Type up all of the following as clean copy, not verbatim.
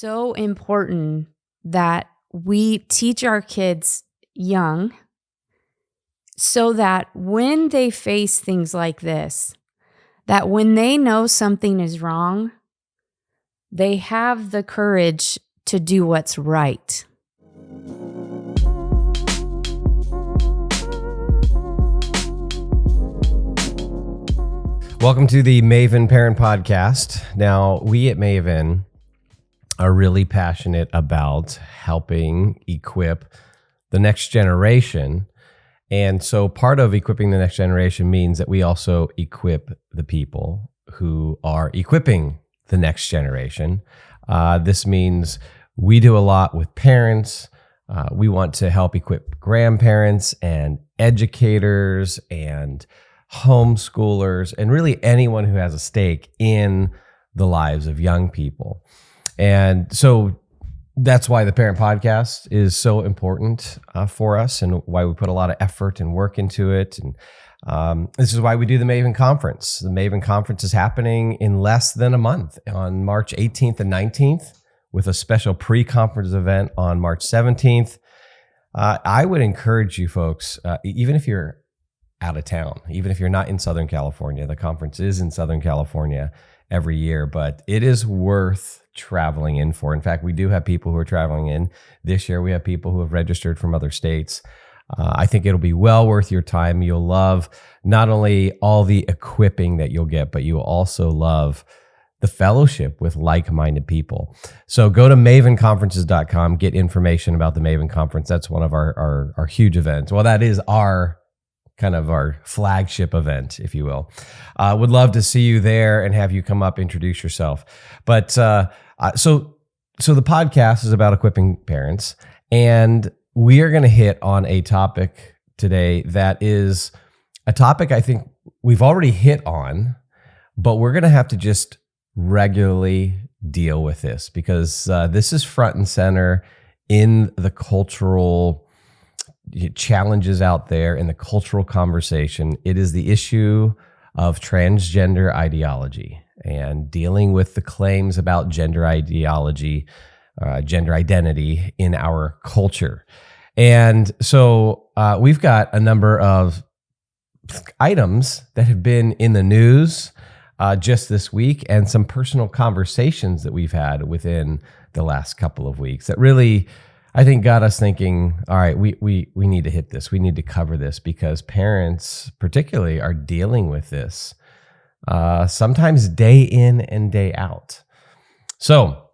so important that we teach our kids young so that when they face things like this, that when they know something is wrong, they have the courage to do what's right. Welcome to the Maven Parent Podcast. Now, we at Maven are really passionate about helping equip the next generation. And so part of equipping the next generation means that we also equip the people who are equipping the next generation. This means we do a lot with parents. We want to help equip grandparents and educators and homeschoolers, and really anyone who has a stake in the lives of young people. And so that's why the Parent Podcast is so important for us, and why we put a lot of effort and work into it. And this is why we do the Maven Conference. The Maven Conference is happening in less than a month on March 18th and 19th, with a special pre-conference event on March 17th. I would encourage you folks, even if you're out of town, even if you're not in Southern California. The conference is in Southern California every year, but it is worth traveling in for. In fact, we do have people who are traveling in. This year, we have people who have registered from other states. I think it'll be well worth your time. You'll love not only all the equipping that you'll get, but you'll also love the fellowship with like-minded people. So go to mavenconferences.com, get information about the Maven Conference. That's one of our huge events. Well, that is our flagship event, if you will. Would love to see you there and have you come up, introduce yourself. But so the podcast is about equipping parents, and we are going to hit on a topic today that is a topic I think we've already hit on, but we're going to have to just regularly deal with this because this is front and center in the cultural challenges out there in the cultural conversation. It is the issue of transgender ideology and dealing with the claims about gender ideology, gender identity in our culture. And so we've got a number of items that have been in the news just this week, and some personal conversations that we've had within the last couple of weeks that really, I think, got us thinking, all right, we need to hit this. We need to cover this because parents particularly are dealing with this sometimes day in and day out. So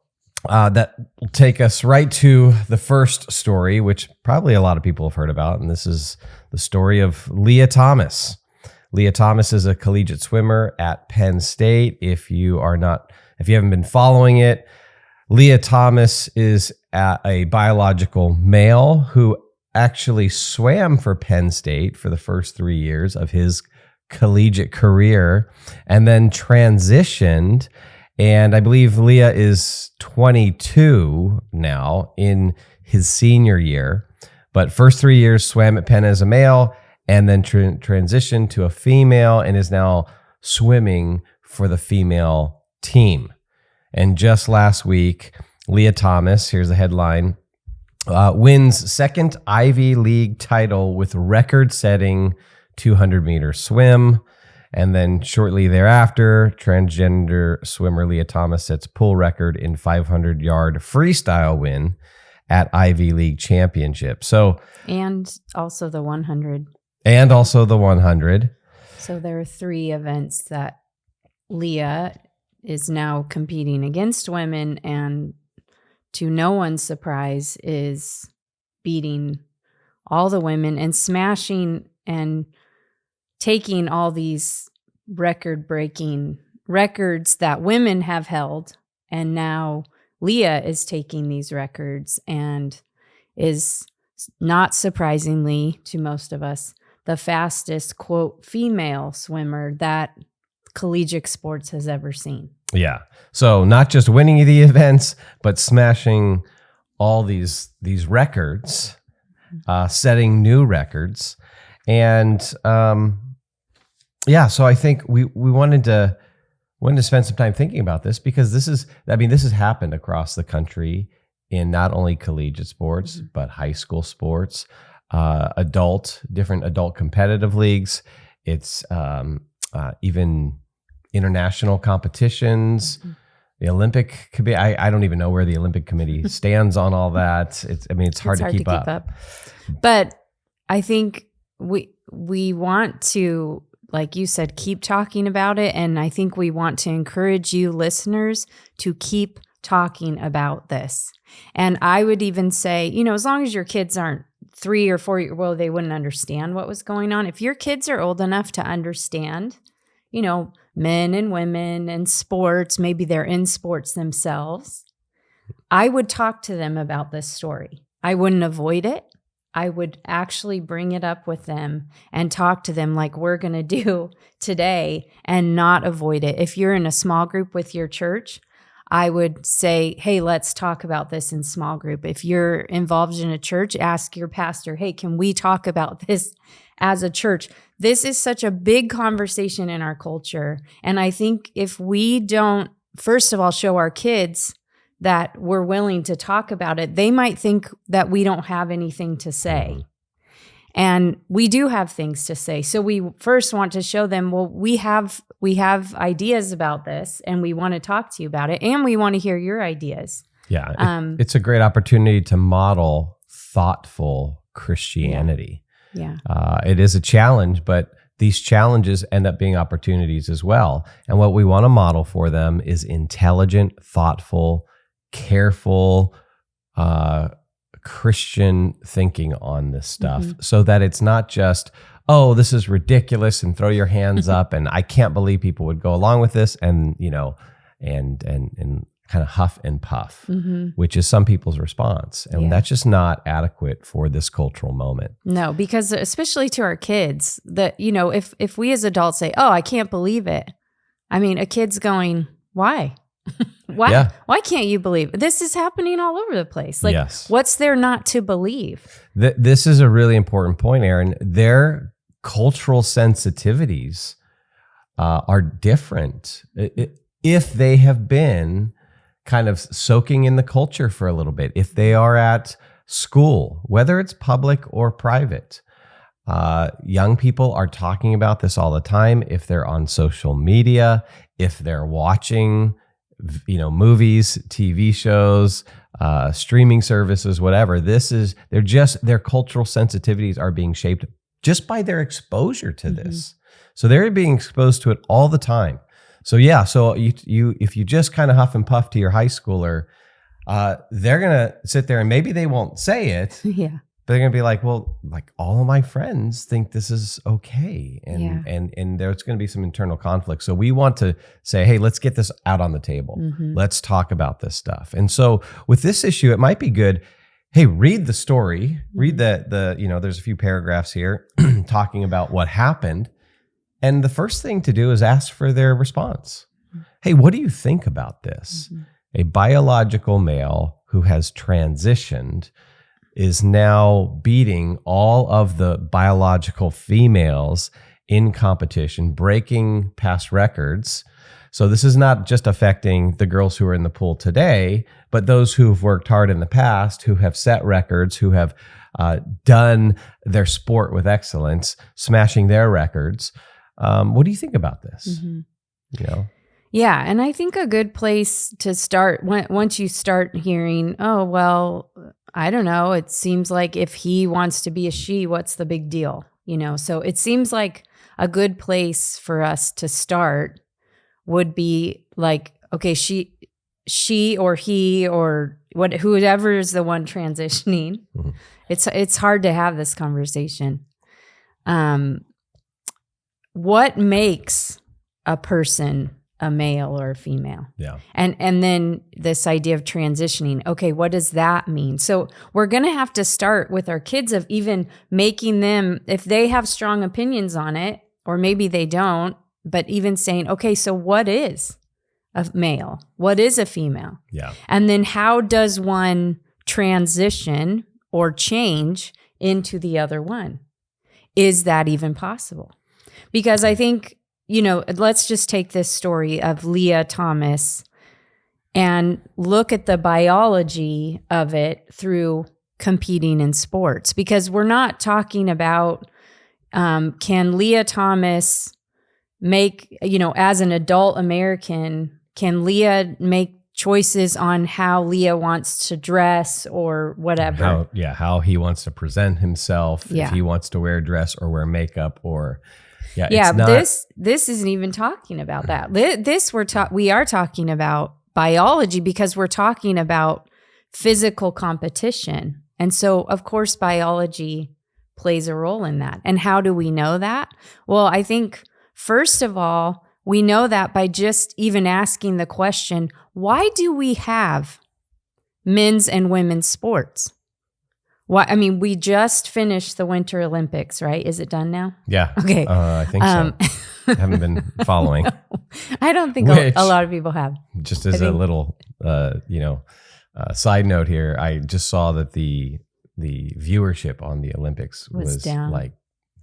that will take us right to the first story, which probably a lot of people have heard about. And this is the story of Lia Thomas. Lia Thomas is a collegiate swimmer at Penn State. If you haven't been following it, Lia Thomas is a biological male who actually swam for Penn State for the first 3 years of his collegiate career and then transitioned. And I believe Lia is 22 now in his senior year, but first 3 years swam at Penn as a male and then transitioned to a female and is now swimming for the female team. And just last week, Lia Thomas, here's the headline, wins second Ivy League title with record-setting 200-meter swim. And then shortly thereafter, transgender swimmer Lia Thomas sets pool record in 500-yard freestyle win at Ivy League Championship. And also the 100. So there are 3 events that Lia is now competing against women, and to no one's surprise is beating all the women and smashing and taking all these record-breaking records that women have held. And now Lia is taking these records and is, not surprisingly to most of us, the fastest, quote, female swimmer that collegiate sports has ever seen. Yeah. So not just winning the events, but smashing all these records, setting new records. And so I think we wanted to wanted to spend some time thinking about this because this has happened across the country in not only collegiate sports, but high school sports, different adult competitive leagues. It's even international competitions. The Olympic Committee, I don't even know where the Olympic Committee stands on all that. It's hard to keep up. But I think we want to, like you said, keep talking about it. And I think we want to encourage you listeners to keep talking about this. And I would even say, as long as your kids aren't 3 or 4 years old, they wouldn't understand what was going on. If your kids are old enough to understand, men and women and sports, maybe they're in sports themselves, I would talk to them about this story. I wouldn't avoid it. I would actually bring it up with them and talk to them like we're going to do today and not avoid it. If you're in a small group with your church, I would say, hey, let's talk about this in small group. If you're involved in a church, ask your pastor, hey, can we talk about this as a church? This is such a big conversation in our culture. And I think if we don't, first of all, show our kids that we're willing to talk about it, they might think that we don't have anything to say. And we do have things to say. So we first want to show them, well, we have ideas about this and we want to talk to you about it. And we want to hear your ideas. Yeah. It's a great opportunity to model thoughtful Christianity. Yeah. It is a challenge, but these challenges end up being opportunities as well. And what we want to model for them is intelligent, thoughtful, careful, Christian thinking on this stuff, so that it's not just, oh, this is ridiculous and throw your hands up and I can't believe people would go along with this and and kind of huff and puff, which is some people's response. And that's just not adequate for this cultural moment. No, because especially to our kids, that if we as adults say, oh, I can't believe it. I mean, a kid's going, why? Why can't you believe it? This is happening all over the place? Like, what's there not to believe? This is a really important point, Erin. Their cultural sensitivities are different. If they have been kind of soaking in the culture for a little bit, if they are at school, whether it's public or private, young people are talking about this all the time. If they're on social media, if they're watching movies, TV shows, streaming services, whatever. Their cultural sensitivities are being shaped just by their exposure to this. So they're being exposed to it all the time. So if you just kind of huff and puff to your high schooler, they're going to sit there and maybe they won't say it. Yeah. But they're going to be like, well, like all of my friends think this is okay. And there's going to be some internal conflict. So we want to say, hey, let's get this out on the table. Let's talk about this stuff. And so with this issue, it might be good. Hey, read the story, read there's a few paragraphs here talking about what happened. And the first thing to do is ask for their response. Hey, what do you think about this? A biological male who has transitioned is now beating all of the biological females in competition, breaking past records. So this is not just affecting the girls who are in the pool today, but those who've worked hard in the past, who have set records, who have done their sport with excellence, smashing their records. What do you think about this? Yeah, and I think a good place to start, once you start hearing, oh, well, I don't know, it seems like if he wants to be a she, what's the big deal? So it seems like a good place for us to start would be like, okay, she or he or whoever is the one transitioning. It's hard to have this conversation. What makes a person a male or a female? Yeah. And then this idea of transitioning. Okay, what does that mean? So we're going to have to start with our kids of even making them, if they have strong opinions on it, or maybe they don't, but even saying, okay, so what is a male? What is a female? Yeah. And then how does one transition or change into the other one? Is that even possible? Because I think let's just take this story of Lia Thomas and look at the biology of it through competing in sports, because we're not talking about can Lia Thomas make, as an adult American, can Lia make choices on how Lia wants to dress or whatever? How he wants to present himself, if he wants to wear a dress or wear makeup or this isn't even talking about that. We are talking about biology, because we're talking about physical competition. And so, of course, biology plays a role in that. And how do we know that? Well, I think, first of all, we know that by just even asking the question, why do we have men's and women's sports? We just finished the Winter Olympics, right? Is it done now? Yeah. Okay. I think so. I haven't been following. No, I don't think a lot of people have. Just as a little, side note here, I just saw that the viewership on the Olympics was down. Like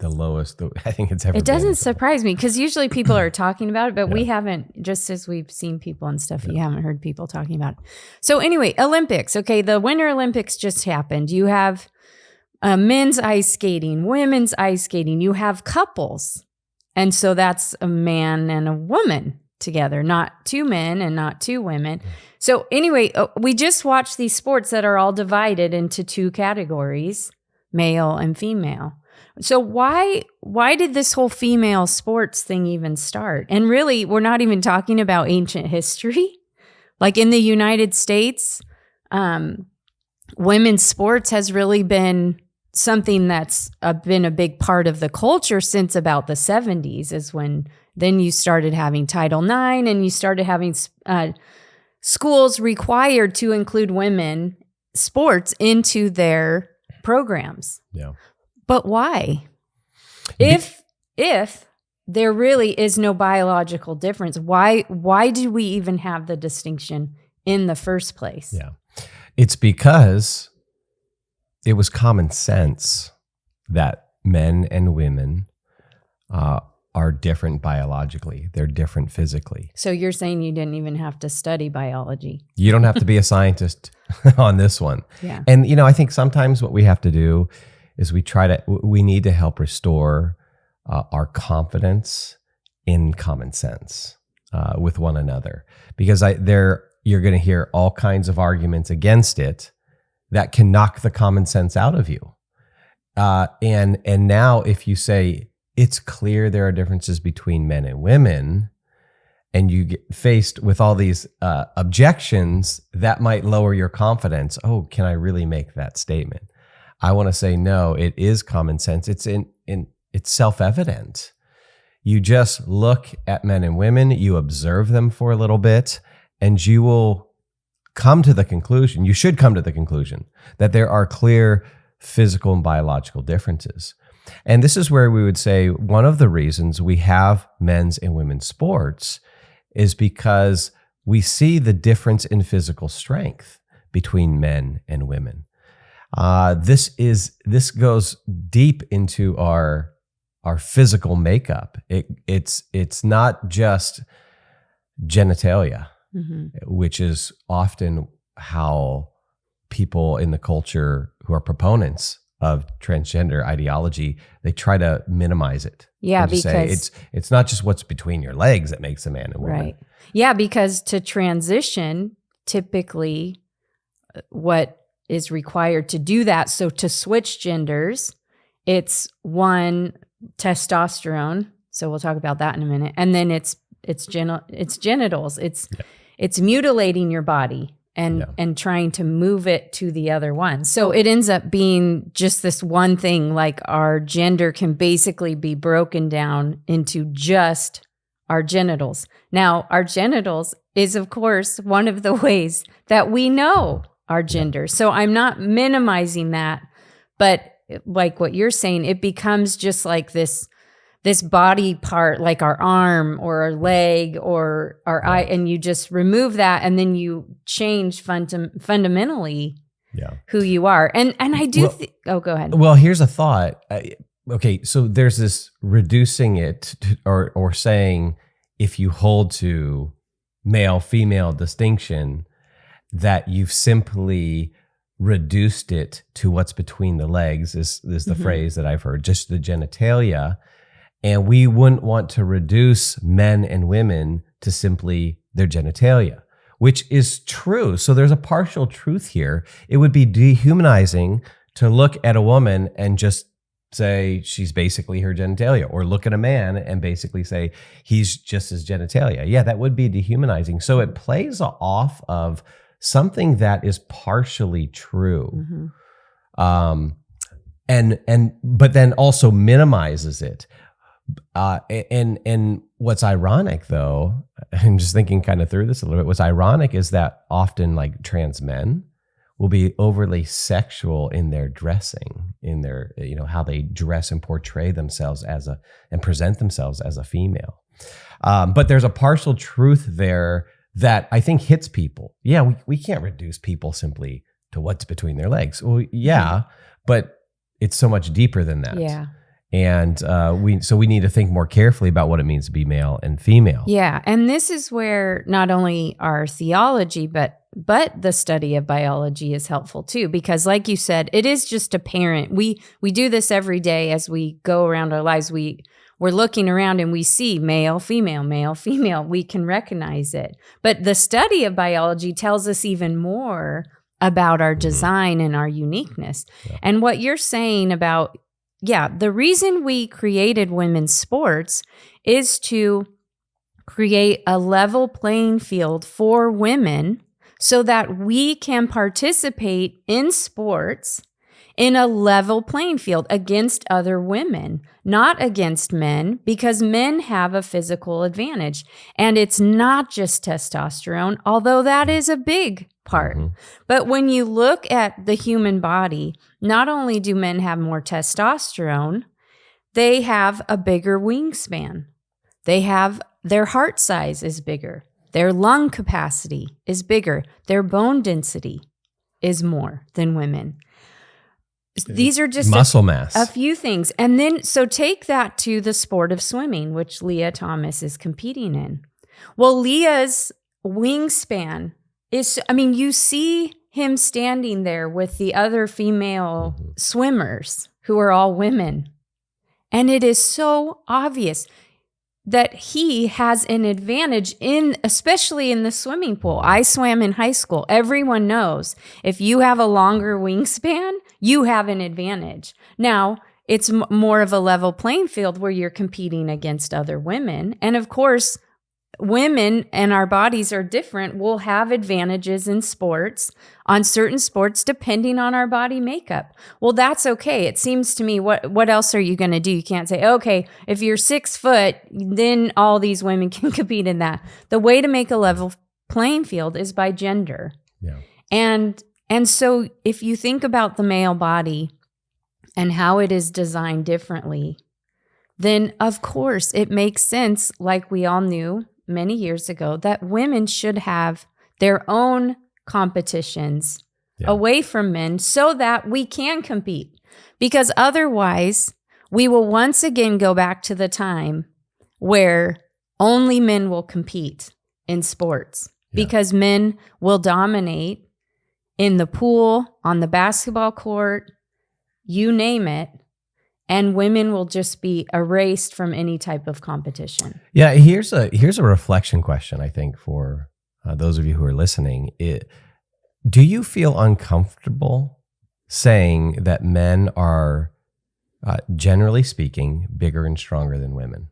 the lowest I think it's ever been. It doesn't surprise me, because usually people are talking about it, but we haven't, just as we've seen people and stuff, you haven't heard people talking about it. So anyway, Olympics. Okay, the Winter Olympics just happened. You have men's ice skating, women's ice skating. You have couples. And so that's a man and a woman together, not two men and not two women. So anyway, we just watched these sports that are all divided into two categories, male and female. So why did this whole female sports thing even start? And really, we're not even talking about ancient history. Like in the United States, women's sports has really been something that's been a big part of the culture since about the 70s, is when then you started having Title IX and you started having schools required to include women sports into their programs. Yeah. But why? If there really is no biological difference, why do we even have the distinction in the first place? Yeah. It's because it was common sense that men and women are different biologically. They're different physically. So you're saying you didn't even have to study biology. You don't have to be a scientist on this one. Yeah. And, I think sometimes what we have to do is we need to help restore our confidence in common sense with one another, because you're going to hear all kinds of arguments against it that can knock the common sense out of you. And now if you say it's clear there are differences between men and women, and you get faced with all these objections that might lower your confidence. Oh, can I really make that statement? I want to say, no, it is common sense. It's it's self-evident. You just look at men and women, you observe them for a little bit, and you will come to the conclusion, you should come to the conclusion, that there are clear physical and biological differences. And this is where we would say one of the reasons we have men's and women's sports is because we see the difference in physical strength between men and women. This goes deep into our physical makeup. It's not just genitalia, which is often how people in the culture who are proponents of transgender ideology, they try to minimize it. Yeah, because say it's not just what's between your legs that makes a man and woman. Right. Yeah, because to transition, typically what is required to do that, so to switch genders, it's one, testosterone. So we'll talk about that in a minute. And then it's genitals. It's mutilating your body and trying to move it to the other one. So it ends up being just this one thing, like our gender can basically be broken down into just our genitals. Now, our genitals is, of course, one of the ways that we know our gender. So I'm not minimizing that, but like what you're saying, it becomes just like this body part, like our arm or our leg or our eye, and you just remove that, and then you change fundamentally who you are. And I do go ahead. Well, here's a thought. okay, so there's this reducing it to, or saying if you hold to male female distinction that you've simply reduced it to what's between the legs is the phrase that I've heard, just the genitalia. And we wouldn't want to reduce men and women to simply their genitalia, which is true. So there's a partial truth here. It would be dehumanizing to look at a woman and just say she's basically her genitalia, or look at a man and basically say he's just his genitalia. Yeah, that would be dehumanizing. So it plays off of something that is partially true. But then also minimizes it. And what's ironic, though, I'm just thinking kind of through this a little bit, what's ironic is that often like trans men will be overly sexual in their dressing, in their, how they dress and portray themselves and present themselves as a female. But there's a partial truth there that I think hits people. Yeah, we can't reduce people simply to what's between their legs. Well, yeah, but it's so much deeper than that. Yeah. And we need to think more carefully about what it means to be male and female. Yeah, and this is where not only our theology, but the study of biology is helpful too, because like you said, it is just apparent. We do this every day as we go around our lives. We're looking around and we see male, female, male, female. We can recognize it. But the study of biology tells us even more about our design and our uniqueness. Yeah. And what you're saying about, the reason we created women's sports is to create a level playing field for women so that we can participate in sports in a level playing field against other women, not against men, because men have a physical advantage. And it's not just testosterone, although that is a big part. But when you look at the human body, not only do men have more testosterone, they have a bigger wingspan. Their heart size is bigger. Their lung capacity is bigger. Their bone density is more than women. These are just muscle mass. A few things. And then, so take that to the sport of swimming, which Lia Thomas is competing in. Well, Lia's wingspan is, you see him standing there with the other female swimmers who are all women. And it is so obvious that he has an advantage especially in the swimming pool. I swam in high school. Everyone knows if you have a longer wingspan, you have an advantage. Now, it's more of a level playing field where you're competing against other women. And of course, women and our bodies are different. We'll have advantages in sports, on certain sports, depending on our body makeup. Well, that's okay. It seems to me, what else are you going to do? You can't say, okay, if you're 6 foot, then all these women can compete in that. The way to make a level playing field is by gender. Yeah. And so if you think about the male body and how it is designed differently, then of course it makes sense, like we all knew many years ago, that women should have their own competitions away from men so that we can compete. Because otherwise, we will once again go back to the time where only men will compete in sports because men will dominate in the pool, on the basketball court, you name it. And women will just be erased from any type of competition. Yeah, here's a reflection question, I think, for those of you who are listening. Do you feel uncomfortable saying that men are, generally speaking, bigger and stronger than women?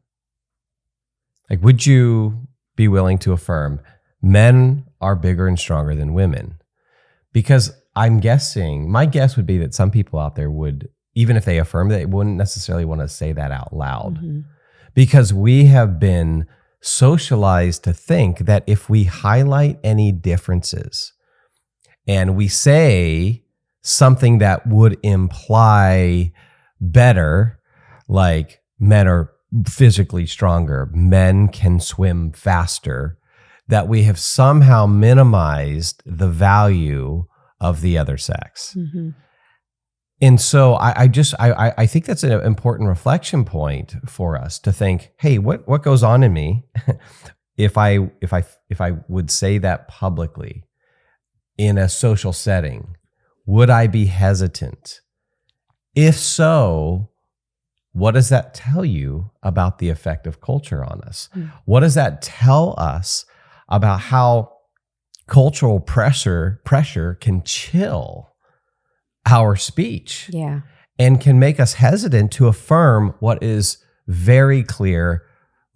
Like, would you be willing to affirm men are bigger and stronger than women? Because I'm guessing, my guess would be that some people out there would, even if they affirm that, they wouldn't necessarily want to say that out loud. Because we have been socialized to think that if we highlight any differences and we say something that would imply better, like men are physically stronger, men can swim faster, that we have somehow minimized the value of the other sex. And so I think that's an important reflection point for us to think, hey, what goes on in me if I would say that publicly in a social setting? Would I be hesitant? If so, what does that tell you about the effect of culture on us? What does that tell us about how cultural pressure can chill our speech, and can make us hesitant to affirm what is very clear,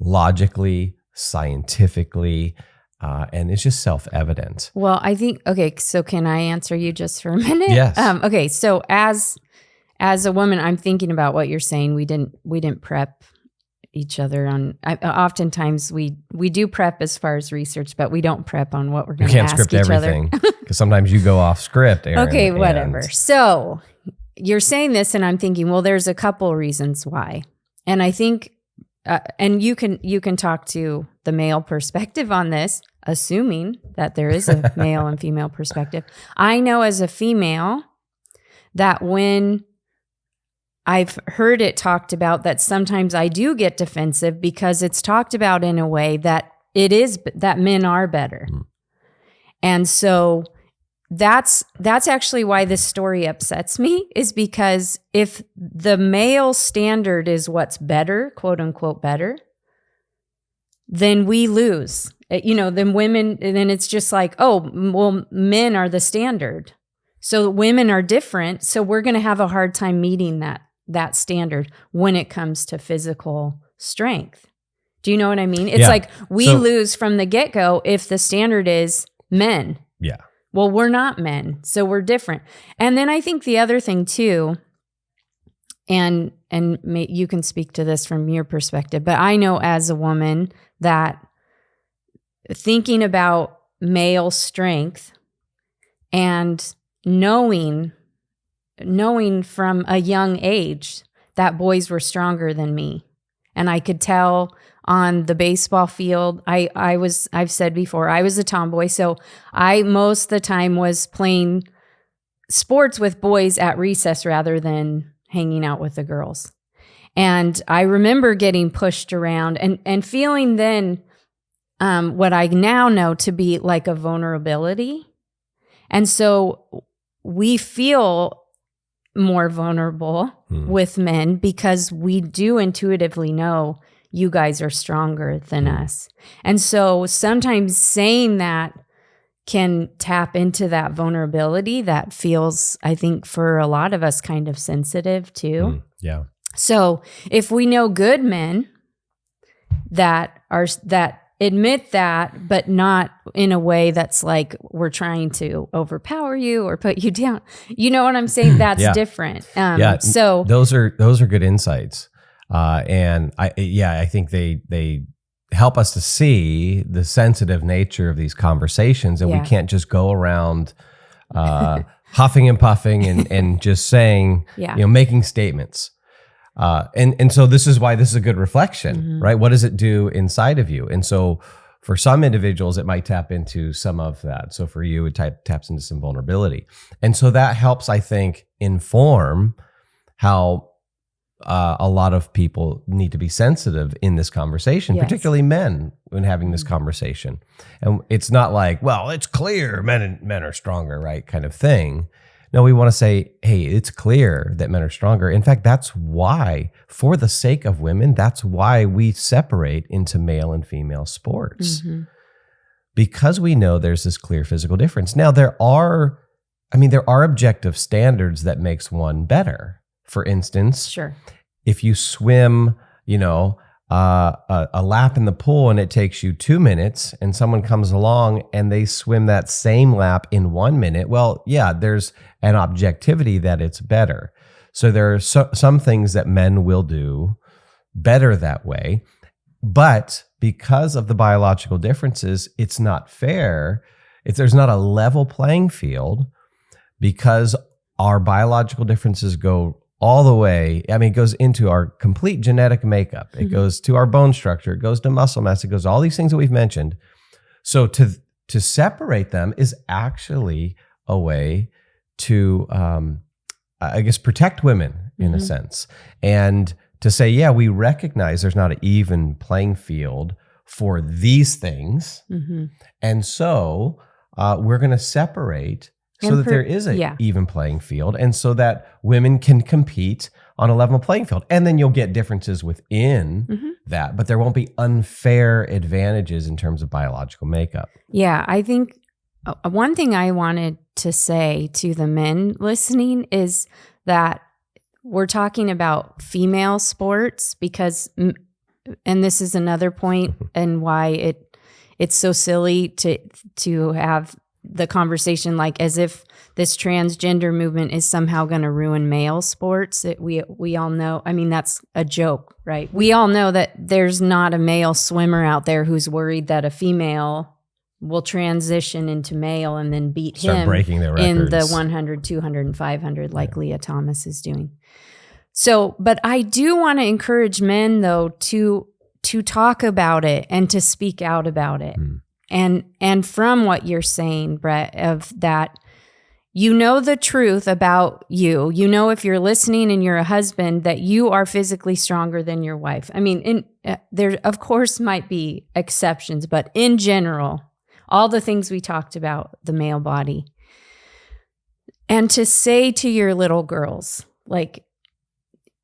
logically, scientifically, and it's just self-evident. Well, I think, okay, so can I answer you just for a minute? Yes. Okay, so as a woman, I'm thinking about what you're saying. We didn't prep each other on. Oftentimes we do prep as far as research, but we don't prep on what we're going to ask each other. You can't script everything because sometimes you go off script, Erin. Okay, whatever. So you're saying this, and I'm thinking, well, there's a couple reasons why, and I think, and you can talk to the male perspective on this, assuming that there is a male and female perspective. I know as a female that when I've heard it talked about that sometimes I do get defensive because it's talked about in a way that it is that men are better. And so that's actually why this story upsets me, is because if the male standard is what's better, quote unquote better, then we lose. Then women, then it's just like, oh, well, men are the standard. So women are different. So we're going to have a hard time meeting that standard when it comes to physical strength. Do you know what I mean? It's like we lose from the get-go if the standard is men. Yeah. Well, we're not men, so we're different. And then I think the other thing too, and you can speak to this from your perspective, but I know as a woman that thinking about male strength and knowing from a young age that boys were stronger than me. And I could tell on the baseball field, I've said before, I was a tomboy. So I most of the time was playing sports with boys at recess rather than hanging out with the girls. And I remember getting pushed around and feeling then what I now know to be like a vulnerability. And so we feel more vulnerable with men because we do intuitively know you guys are stronger than us. And so sometimes saying that can tap into that vulnerability that feels, I think, for a lot of us kind of sensitive too. Yeah. So if we know good men that admit that, but not in a way that's like we're trying to overpower you or put you down. You know what I'm saying? That's different. So those are good insights. And I think they help us to see the sensitive nature of these conversations, and we can't just go around huffing and puffing and just saying, making statements. And so this is why this is a good reflection, right? What does it do inside of you? And so for some individuals, it might tap into some of that. So for you, it taps into some vulnerability. And so that helps, I think, inform how a lot of people need to be sensitive in this conversation, particularly men when having this conversation. And it's not like, well, it's clear men are stronger, right? Kind of thing. No, we want to say, hey, it's clear that men are stronger. In fact, that's why, for the sake of women, that's why we separate into male and female sports. Because we know there's this clear physical difference. Now, there are objective standards that makes one better. For instance, if you swim, a lap in the pool and it takes you 2 minutes, and someone comes along and they swim that same lap in 1 minute, well, yeah, there's an objectivity that it's better. So there are some things that men will do better that way. But because of the biological differences, it's not fair. There's not a level playing field because our biological differences go all the way. I mean, it goes into our complete genetic makeup. It goes to our bone structure. It goes to muscle mass. It goes to all these things that we've mentioned. So to separate them is actually a way to I guess, protect women in a sense. And to say, yeah, we recognize there's not an even playing field for these things. And so we're going to separate so that there is an even playing field, and so that women can compete on a level playing field. And then you'll get differences within that, but there won't be unfair advantages in terms of biological makeup. Yeah, I think one thing I wanted to say to the men listening is that we're talking about female sports because, and this is another point and why it's so silly to have the conversation like as if this transgender movement is somehow going to ruin male sports. We all know, I mean, that's a joke, right? We all know that there's not a male swimmer out there who's worried that a female will transition into male and then beat him breaking their in records. the 100, 200, and 500 like Lia Thomas is doing. So, but I do want to encourage men though to talk about it and to speak out about it. And from what you're saying, Brett, of that, you know the truth about you. You know, if you're listening and you're a husband, that you are physically stronger than your wife. I mean, there of course might be exceptions, but in general, all the things we talked about, the male body. And to say to your little girls, like,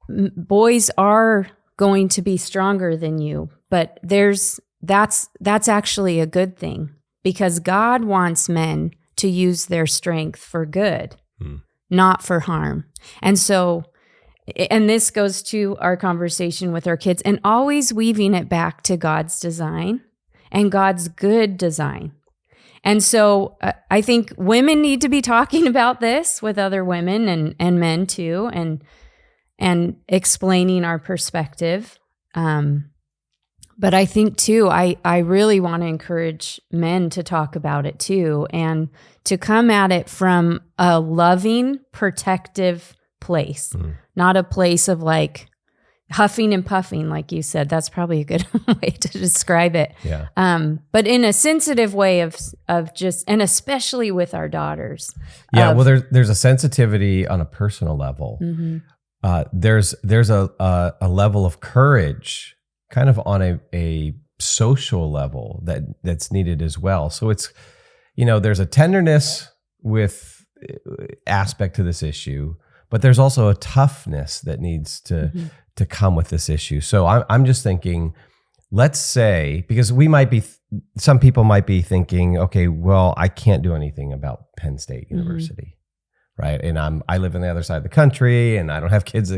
boys are going to be stronger than you, but that's actually a good thing because God wants men to use their strength for good, not for harm. And so, and this goes to our conversation with our kids and always weaving it back to God's design and God's good design. And so I think women need to be talking about this with other women and men too, and explaining our perspective. But I think too, I really want to encourage men to talk about it too, and to come at it from a loving, protective place, not a place of like huffing and puffing, like you said. That's probably a good way to describe it. Yeah. But in a sensitive way of just, and especially with our daughters. Yeah. Well, there's a sensitivity on a personal level. There's a level of courage kind of on a social level that's needed as well. So it's, there's a tenderness with aspect to this issue, but there's also a toughness that needs to come with this issue. So I'm just thinking, let's say, because some people might be thinking, okay, well, I can't do anything about Penn State University, right? And I live on the other side of the country and I don't have kids.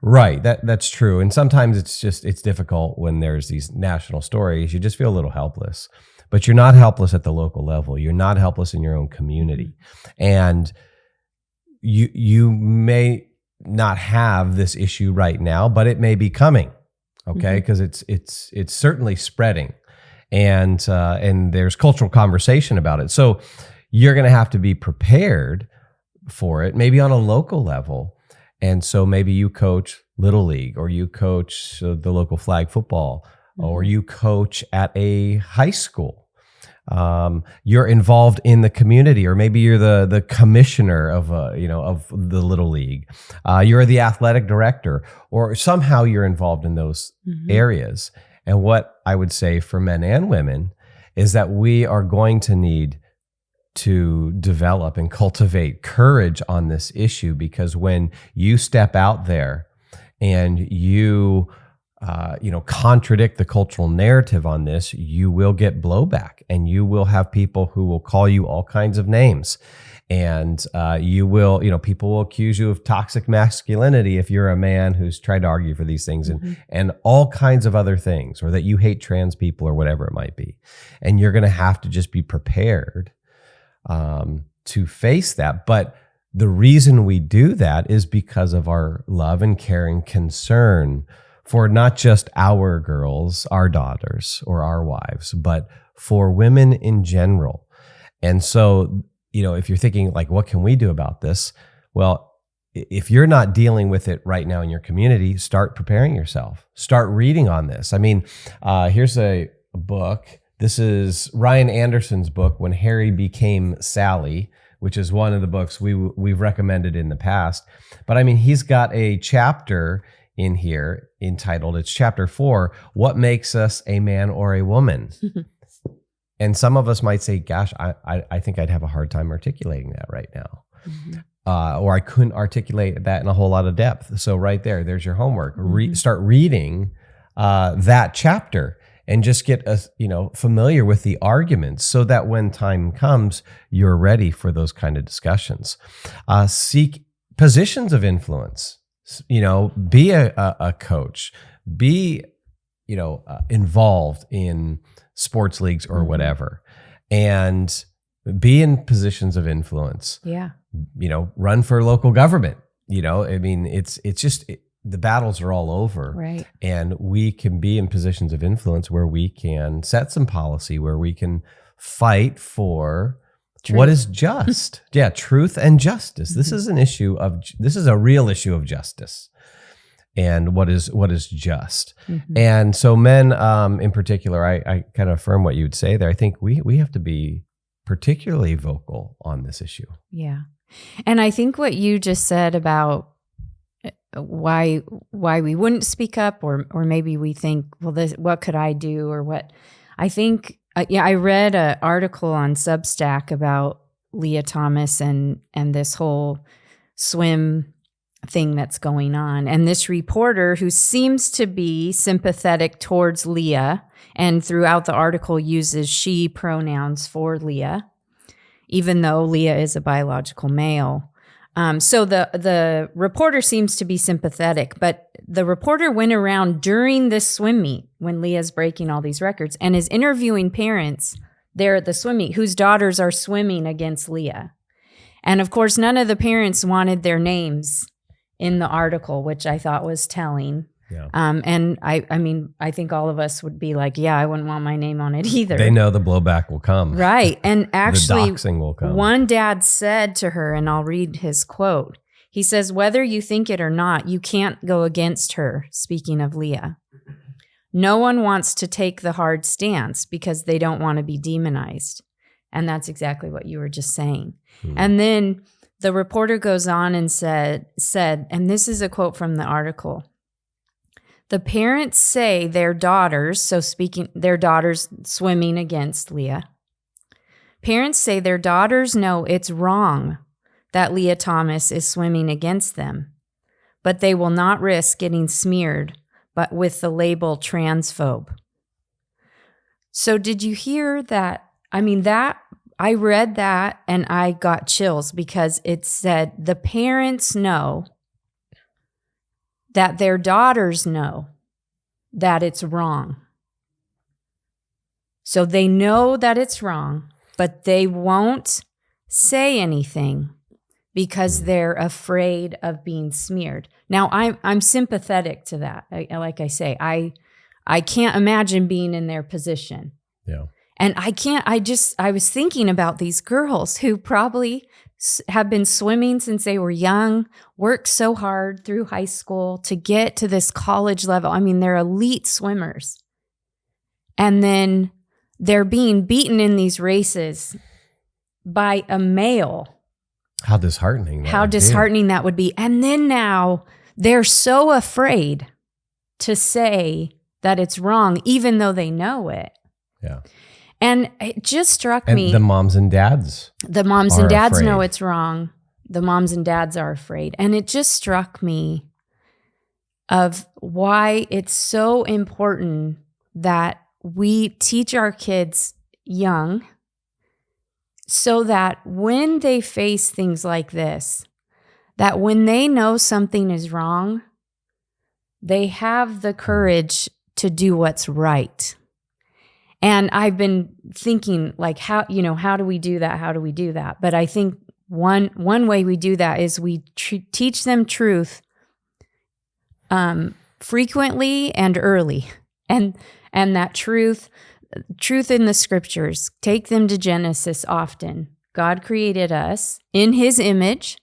Right, that's true. And sometimes it's difficult when there's these national stories. You just feel a little helpless. But you're not helpless at the local level. You're not helpless in your own community. And you may not have this issue right now, but it may be coming, okay? Because it's certainly spreading. And there's cultural conversation about it. So you're going to have to be prepared for it, maybe on a local level. And so maybe you coach Little League, or you coach the local flag football, or you coach at a high school. You're involved in the community, or maybe you're the commissioner of the Little League. You're the athletic director, or somehow you're involved in those areas. And what I would say for men and women is that we are going to need to develop and cultivate courage on this issue, because when you step out there and you contradict the cultural narrative on this, you will get blowback, and you will have people who will call you all kinds of names, and people will accuse you of toxic masculinity if you're a man who's tried to argue for these things, and all kinds of other things, or that you hate trans people or whatever it might be. And you're going to have to just be prepared to face that. But the reason we do that is because of our love and caring concern for not just our girls, our daughters, or our wives, but for women in general. And so, if you're thinking like, what can we do about this? Well, if you're not dealing with it right now in your community, start preparing yourself. Start reading on this. I mean, here's a book. This is Ryan Anderson's book, When Harry Became Sally, which is one of the books we've recommended in the past. But I mean, he's got a chapter in here entitled, it's chapter 4, What Makes Us a Man or a Woman? And some of us might say, gosh, I think I'd have a hard time articulating that right now. Or I couldn't articulate that in a whole lot of depth. So right there's your homework. Start reading that chapter and just get familiar with the arguments so that when time comes, you're ready for those kind of discussions. Seek positions of influence. Be a coach. Be involved in sports leagues or whatever, and be in positions of influence. Yeah. Run for local government. I mean, it's just the battles are all over. Right. And we can be in positions of influence where we can set some policy, where we can fight for truth. What is just. Yeah, truth and justice. This is this is a real issue of justice. And what is just. And so men in particular, I kind of affirm what you would say there. I think we have to be particularly vocal on this issue. Yeah. And I think what you just said about why we wouldn't speak up, or maybe we think, well, what could I do, or what? I think, I read an article on Substack about Lia Thomas and this whole swim thing that's going on. And this reporter, who seems to be sympathetic towards Lia, and throughout the article uses she pronouns for Lia, even though Lia is a biological male. So the reporter seems to be sympathetic, but the reporter went around during this swim meet when Lia's breaking all these records and is interviewing parents there at the swim meet whose daughters are swimming against Lia. And of course, none of the parents wanted their names in the article, which I thought was telling. Yeah. And I mean, I think all of us would be like, yeah, I wouldn't want my name on it either. They know the blowback will come. Right. And actually, the doxing will come. One dad said to her, and I'll read his quote. He says, "Whether you think it or not, you can't go against her," speaking of Lia. "No one wants to take the hard stance because they don't want to be demonized." And that's exactly what you were just saying. And then the reporter goes on and said, and this is a quote from the article, "The parents say their daughters," so speaking, their daughters swimming against Lia, "parents say their daughters know it's wrong that Lia Thomas is swimming against them, but they will not risk getting smeared but with the label transphobe." So did you hear that? I mean, I read that and I got chills because it said the parents know that their daughters know that it's wrong. So they know that it's wrong, but they won't say anything because they're afraid of being smeared. Now, I'm sympathetic to that. Like I say, I can't imagine being in their position. Yeah. And I was thinking about these girls who probably have been swimming since they were young, worked so hard through high school to get to this college level. I mean, they're elite swimmers. And then they're being beaten in these races by a male. How disheartening that would be. And then now they're so afraid to say that it's wrong, even though they know it. Yeah. And it just struck me. The moms and dads. The moms and dads know it's wrong. The moms and dads are afraid. And it just struck me of why it's so important that we teach our kids young so that when they face things like this, that when they know something is wrong, they have the courage to do what's right. And I've been thinking, like, how do we do that? How do we do that? But I think one way we do that is we teach them truth frequently and early. And that truth in the scriptures, take them to Genesis often. God created us in his image.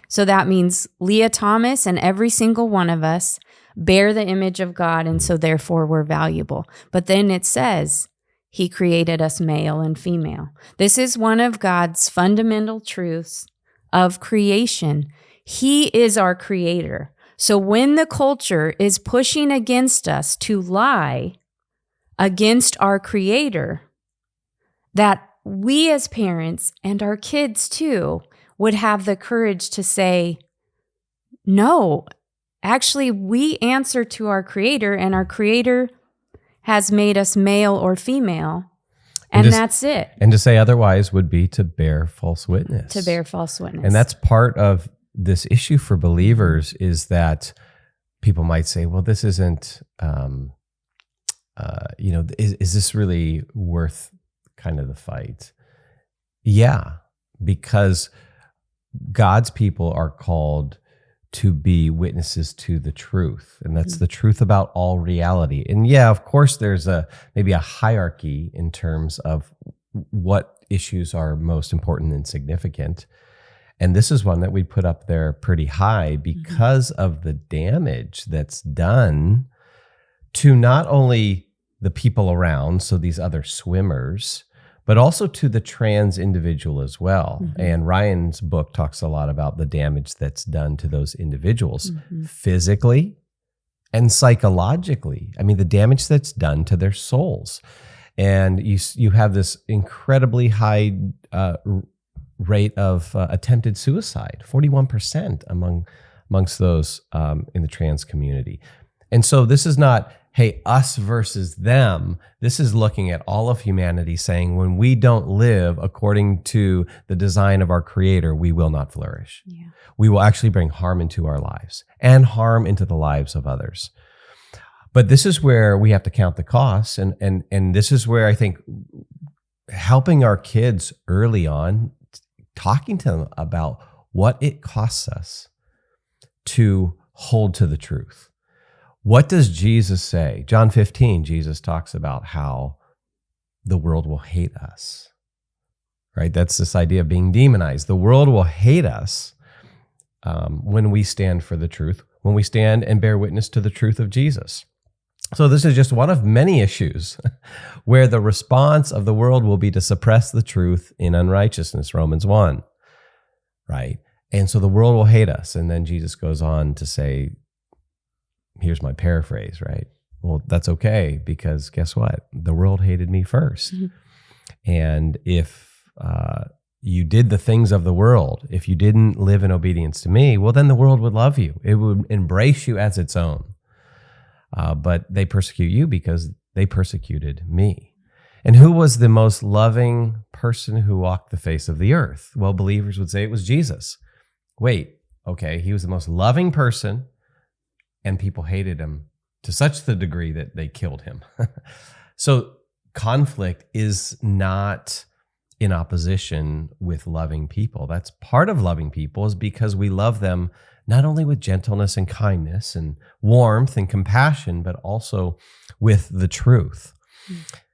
So that means Lia Thomas and every single one of us bear the image of God, and so therefore we're valuable. But then it says he created us male and female. This is one of God's fundamental truths of creation. He is our creator. So when the culture is pushing against us to lie against our creator, that we as parents and our kids too would have the courage to say, no, actually we answer to our creator, and our creator has made us male or female, and that's it. And to say otherwise would be to bear false witness. To bear false witness. And that's part of this issue for believers, is that people might say, well, this isn't, is this really worth kind of the fight? Yeah, because God's people are called to be witnesses to the truth, and that's the truth about all reality. And yeah, of course, there's maybe a hierarchy in terms of what issues are most important and significant. And this is one that we put up there pretty high because of the damage that's done to not only the people around, so these other swimmers, but also to the trans individual as well. And Ryan's book talks a lot about the damage that's done to those individuals physically and psychologically. I mean, the damage that's done to their souls. And you have this incredibly high rate of attempted suicide, 41% amongst those in the trans community. And so this is not, hey, us versus them. This is looking at all of humanity, saying when we don't live according to the design of our creator, we will not flourish. Yeah. We will actually bring harm into our lives and harm into the lives of others. But this is where we have to count the costs. And this is where I think helping our kids early on, talking to them about what it costs us to hold to the truth. What does Jesus say? John 15, Jesus talks about how the world will hate us, right? That's this idea of being demonized. The world will hate us when we stand for the truth, when we stand and bear witness to the truth of Jesus. So this is just one of many issues where the response of the world will be to suppress the truth in unrighteousness, Romans 1, right? And so the world will hate us. And then Jesus goes on to say, here's my paraphrase, right? Well, that's okay, because guess what? The world hated me first. And if you did the things of the world, if you didn't live in obedience to me, well, then the world would love you. It would embrace you as its own. But they persecute you because they persecuted me. And who was the most loving person who walked the face of the earth? Well, believers would say it was Jesus. Wait, okay, he was the most loving person, and people hated him to such the degree that they killed him. So conflict is not in opposition with loving people. That's part of loving people, is because we love them not only with gentleness and kindness and warmth and compassion, but also with the truth.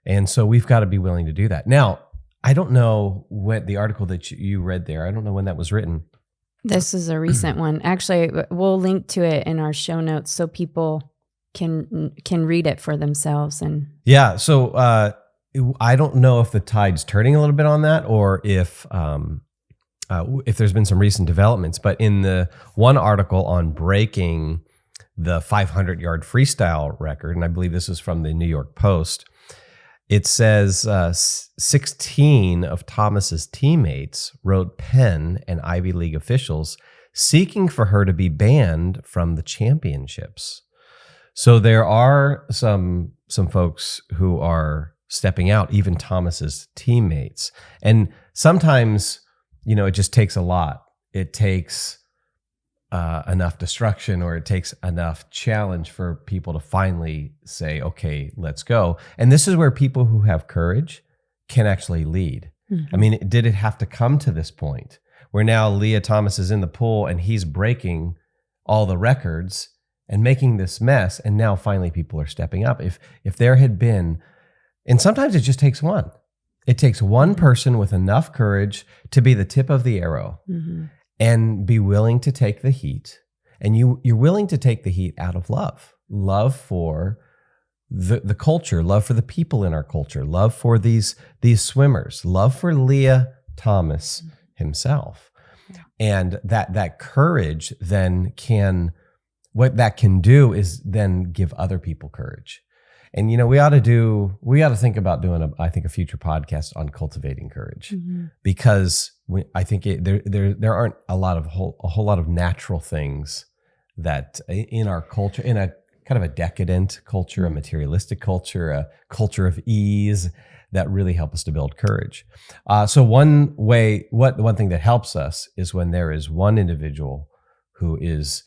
And so we've got to be willing to do that. Now, I don't know what the article that you read there, I don't know when that was written. This is a recent one. Actually, we'll link to it in our show notes so people can read it for themselves. And yeah, so I don't know if the tide's turning a little bit on that, or if there's been some recent developments. But in the one article on breaking the 500-yard freestyle record, and I believe this is from the New York Post, it says 16 of Thomas's teammates wrote Penn and Ivy League officials seeking for her to be banned from the championships. So there are some folks who are stepping out, even Thomas's teammates. And sometimes, it just takes a lot. It takes enough destruction, or it takes enough challenge for people to finally say, okay, let's go. And this is where people who have courage can actually lead. I mean, did it have to come to this point where now Lia Thomas is in the pool and he's breaking all the records and making this mess, and now finally people are stepping up? If there had been, and sometimes it just takes one. It takes one person with enough courage to be the tip of the arrow and be willing to take the heat. And you're willing to take the heat out of love for the culture, love for the people in our culture, love for these swimmers, love for Lia Thomas himself. Yeah. And that courage then what that can do is then give other people courage. And, we ought to think about doing a future podcast on cultivating courage, because I think there aren't a whole lot of natural things that in our culture, in a kind of a decadent culture, a materialistic culture, a culture of ease, that really help us to build courage. So one thing that helps us is when there is one individual who is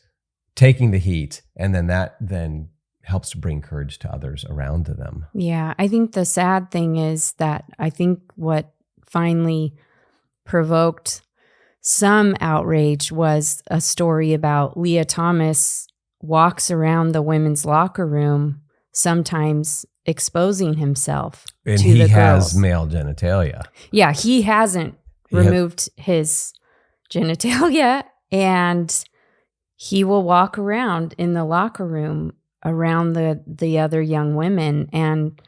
taking the heat, and then that helps to bring courage to others around them. Yeah, I think the sad thing is that I think what finally provoked some outrage was a story about Lia Thomas walks around the women's locker room, sometimes exposing himself and to he the has girls. Male genitalia. Yeah, he hasn't removed his genitalia, and he will walk around in the locker room around the other young women. And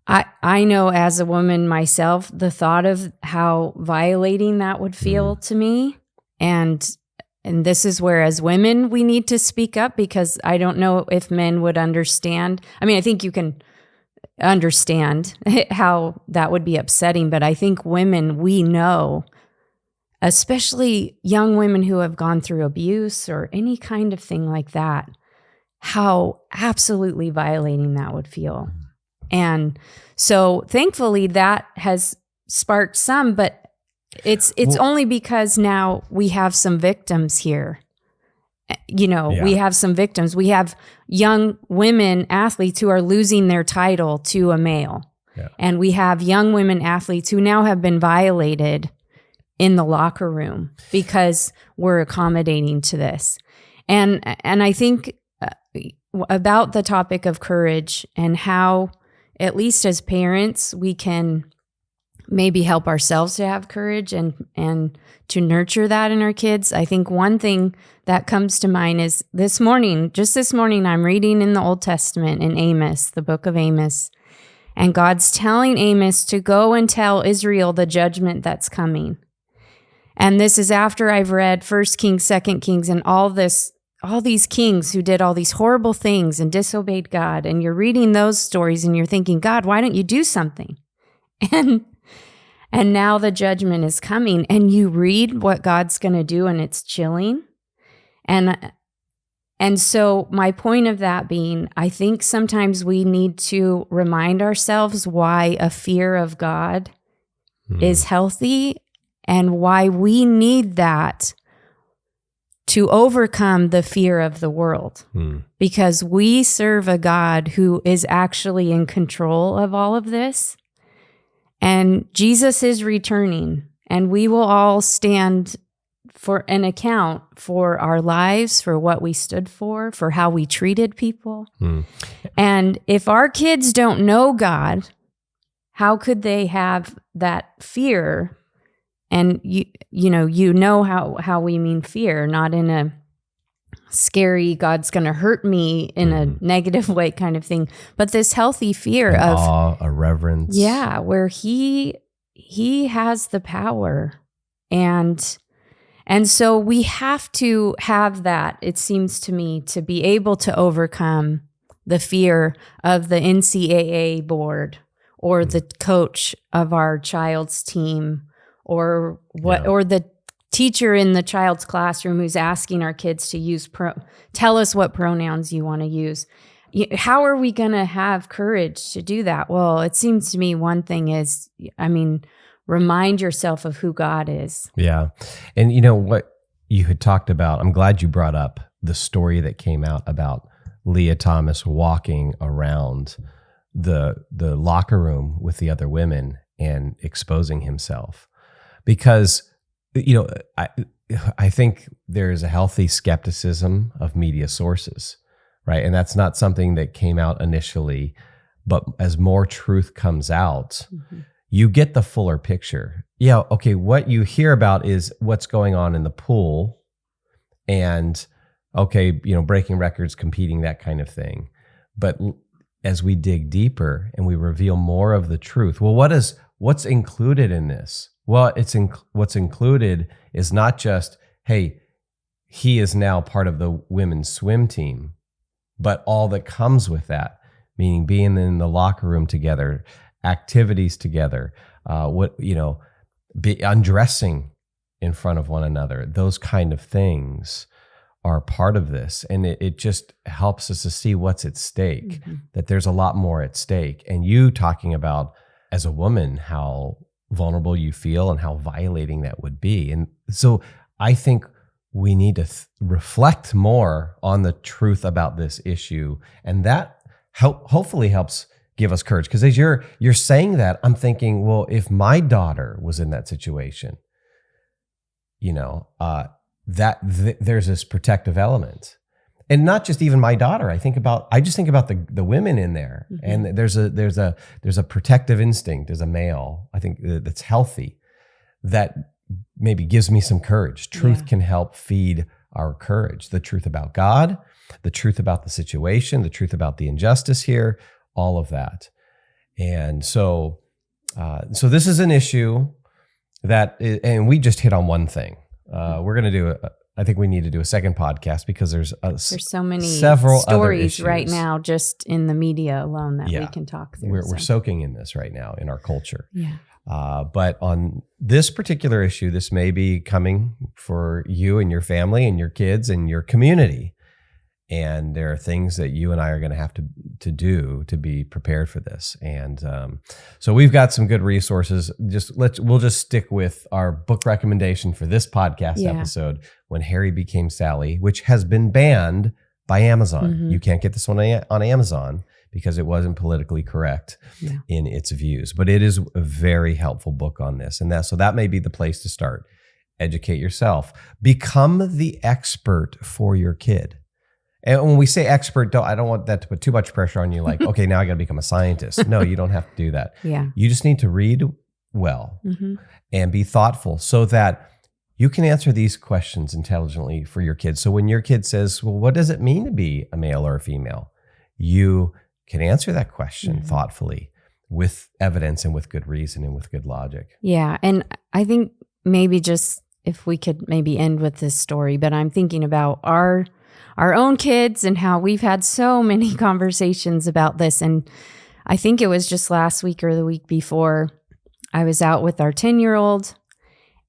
I know as a woman myself, the thought of how violating that would feel to me. And this is where, as women, we need to speak up, because I don't know if men would understand. I mean, I think you can understand how that would be upsetting, but I think women, we know, especially young women who have gone through abuse or any kind of thing like that, how absolutely violating that would feel. And so thankfully that has sparked some, but it's only because now we have some victims here. We have some victims. We have young women athletes who are losing their title to a male. Yeah. And we have young women athletes who now have been violated in the locker room because we're accommodating to this. And I think about the topic of courage and how, at least as parents, we can maybe help ourselves to have courage and to nurture that in our kids. I think one thing that comes to mind is this morning, I'm reading in the Old Testament in Amos, the book of Amos, and God's telling Amos to go and tell Israel the judgment that's coming. And this is after I've read 1 Kings, 2 Kings, and all these kings who did all these horrible things and disobeyed God. And you're reading those stories and you're thinking, God, why don't you do something? And now the judgment is coming, and you read what God's going to do, and it's chilling. And so my point of that being, I think sometimes we need to remind ourselves why a fear of God is healthy, and why we need that to overcome the fear of the world. Because we serve a God who is actually in control of all of this. And Jesus is returning, and we will all stand for an account for our lives, for what we stood for how we treated people. And if our kids don't know God, how could they have that fear? And you know how we mean fear, not in a scary, God's going to hurt me in a negative way kind of thing, but this healthy fear of awe, a reverence. Yeah, where he has the power. And so we have to have that, it seems to me, to be able to overcome the fear of the NCAA board or the coach of our child's team, or the teacher in the child's classroom who's asking our kids to use tell us what pronouns you want to use. How are we going to have courage to do that? Well, it seems to me one thing is, remind yourself of who God is. Yeah. And what you had talked about, I'm glad you brought up the story that came out about Lia Thomas walking around the locker room with the other women and exposing himself. Because I think there's a healthy skepticism of media sources, right? And that's not something that came out initially, but as more truth comes out, you get the fuller picture. Yeah, okay, what you hear about is what's going on in the pool and, okay, breaking records, competing, that kind of thing. But as we dig deeper and we reveal more of the truth. Well, what's included in this? Well, what's included is not just, hey, he is now part of the women's swim team, but all that comes with that, meaning being in the locker room together, activities together, undressing in front of one another. Those kind of things are part of this. And it just helps us to see what's at stake, that there's a lot more at stake. And you talking about, as a woman, how vulnerable you feel and how violating that would be. And so I think we need to reflect more on the truth about this issue. And that hopefully helps give us courage. Because as you're saying that, I'm thinking, well, if my daughter was in that situation, there's this protective element. And not just even my daughter. I just think about the women in there, and there's a protective instinct as a male, I think, that's healthy, that maybe gives me some courage. Truth can help feed our courage. The truth about God, the truth about the situation, the truth about the injustice here, all of that. And so this is an issue and we just hit on one thing. We're going to I think we need to do a second podcast because there's so many several stories right now just in the media alone that we can talk through. We're soaking in this right now in our culture. Yeah. But on this particular issue, this may be coming for you and your family and your kids and your community. And there are things that you and I are going to have to do to be prepared for this. And so we've got some good resources. We'll just stick with our book recommendation for this podcast episode, When Harry Became Sally, which has been banned by Amazon. You can't get this one on Amazon because it wasn't politically correct in its views. But it is a very helpful book on this. And so that may be the place to start. Educate yourself. Become the expert for your kid. And when we say expert, I don't want that to put too much pressure on you. Like, okay, now I got to become a scientist. No, you don't have to do that. Yeah. You just need to read well and be thoughtful so that you can answer these questions intelligently for your kids. So when your kid says, well, what does it mean to be a male or a female? You can answer that question thoughtfully with evidence and with good reason and with good logic. Yeah. And I think maybe just if we could maybe end with this story, but I'm thinking about our own kids and how we've had so many conversations about this. And I think it was just last week or the week before, I was out with our 10-year-old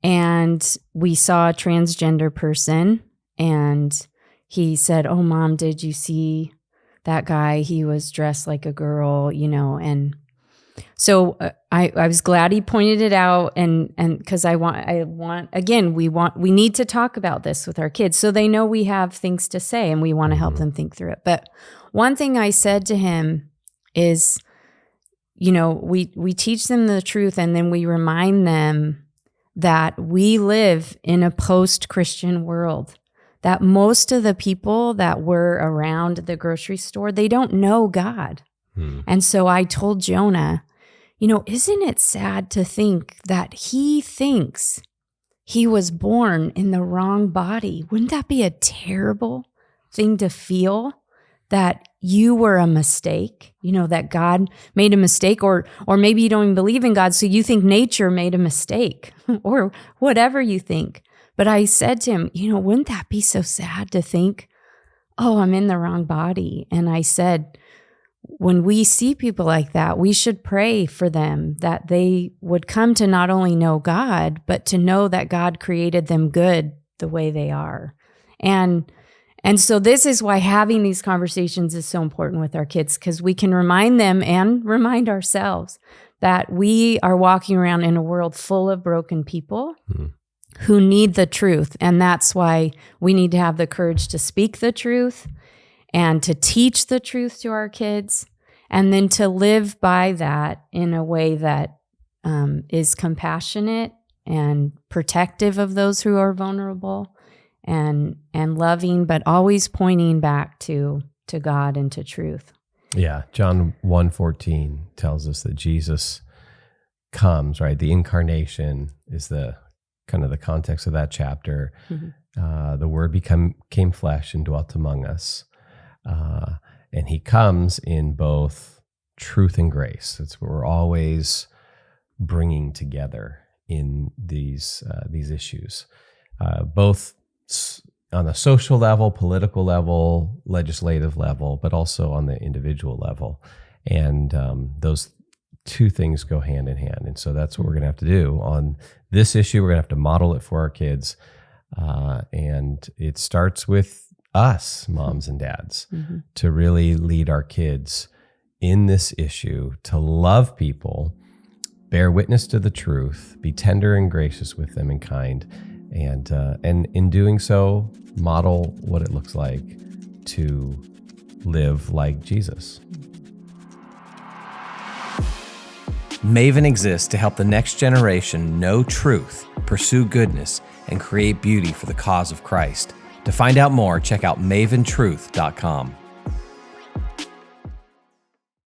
and we saw a transgender person and he said, oh, Mom, did you see that guy? He was dressed like a girl, and so I was glad he pointed it out, and because I want again, we need to talk about this with our kids so they know we have things to say and we want to help them think through it. But one thing I said to him is, we teach them the truth and then we remind them that we live in a post-Christian world, that most of the people that were around the grocery store, they don't know God. And so I told Jonah, isn't it sad to think that he thinks he was born in the wrong body? Wouldn't that be a terrible thing to feel, that you were a mistake, that God made a mistake, or maybe you don't even believe in God, so you think nature made a mistake or whatever you think. But I said to him, wouldn't that be so sad to think, oh, I'm in the wrong body? And I said, when we see people like that, we should pray for them that they would come to not only know God, but to know that God created them good the way they are. And so this is why having these conversations is so important with our kids, because we can remind them and remind ourselves that we are walking around in a world full of broken people who need the truth. And that's why we need to have the courage to speak the truth and to teach the truth to our kids, and then to live by that in a way that is compassionate and protective of those who are vulnerable, and loving, but always pointing back to God and to truth. Yeah, John 1:14 tells us that Jesus comes, right? The incarnation is the kind of the context of that chapter. The Word became flesh and dwelt among us. And he comes in both truth and grace. It's what we're always bringing together in these issues, both on the social level, political level, legislative level, but also on the individual level. And those two things go hand in hand. And so that's what we're going to have to do on this issue. We're going to have to model it for our kids. And it starts with us, moms and dads, to really lead our kids in this issue, to love people, bear witness to the truth, be tender and gracious with them and kind, and in doing so, model what it looks like to live like Jesus. Maven exists to help the next generation know truth, pursue goodness, and create beauty for the cause of Christ. To find out more, check out maventruth.com.